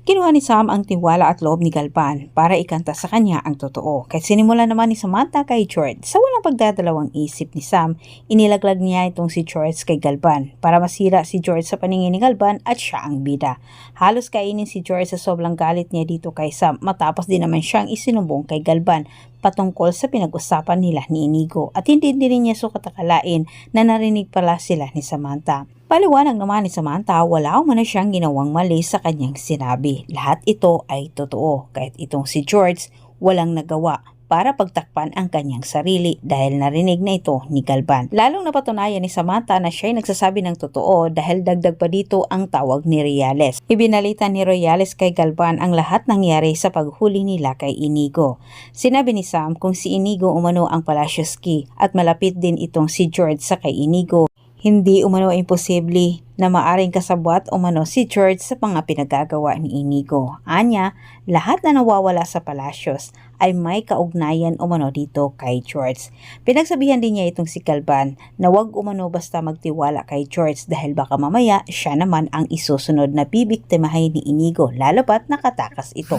Kinuha ni Sam ang tiwala at loob ni Galvan para ikanta sa kanya ang totoo. Kahit sinimula naman ni Samantha kay George, sa walang pagdadalawang isip ni Sam, inilaglag niya itong si George kay Galvan para masira si George sa paningin ni Galvan at siya ang bida. Halos kainin si George sa sobrang galit niya dito kay Sam matapos din naman siyang isinumbong kay Galvan patungkol sa pinag-usapan nila ni Inigo at hindi rin niya sukat akalain na narinig pala sila ni Samantha. Paliwanag naman ni Samantha, wala umano siyang ginawang mali sa kanyang sinabi. Lahat ito ay totoo, kahit itong si George walang nagawa para pagtakpan ang kanyang sarili dahil narinig na ito ni Galvan. Lalong napatunayan ni Samantha na siya'y nagsasabi ng totoo dahil dagdag pa dito ang tawag ni Reales. Ibinalita ni Reales kay Galvan ang lahat nangyari sa paghuli nila kay Inigo. Sinabi ni Sam kung si Inigo umano ang Palacios-Key at malapit din itong si George sa kay Inigo, hindi umano imposible na maaring kasabwat umano si George sa mga pinagagawa ni Inigo. Anya, lahat na nawawala sa Palacios ay may kaugnayan umano dito kay George. Pinagsabihan din niya itong si Galvan na wag umano basta magtiwala kay George dahil baka mamaya siya naman ang isusunod na bibiktimahin ni Inigo lalo pat nakatakas ito.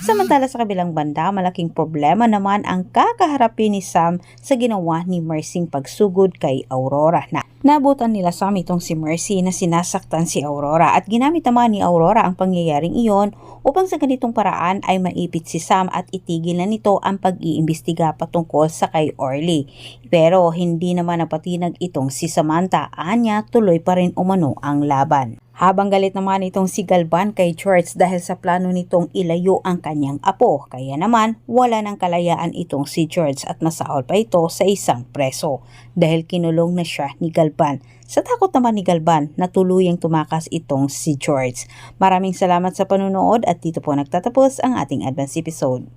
Samantala sa kabilang banda, malaking problema naman ang kakaharapin ni Sam sa ginawa ni Mercy pagsugod kay Aurora na nabutan nila Sam itong si Mercy na sinasaktan si Aurora at ginamit naman ni Aurora ang pangyayaring iyon upang sa ganitong paraan ay maipit si Sam at itigil na nito ang pag-iimbestiga patungkol sa kay Orly. Pero hindi naman napatinag itong si Samantha, anya tuloy pa rin umano ang laban. Habang galit naman itong si Galvan kay George dahil sa plano nitong ilayo ang kanyang apo, kaya naman wala ng kalayaan itong si George at nasahol pa ito sa isang preso dahil kinulong na siya ni Galvan. Sa takot naman ni Galvan na tuluyang tumakas itong si George. Maraming salamat sa panunood at dito po nagtatapos ang ating advance episode.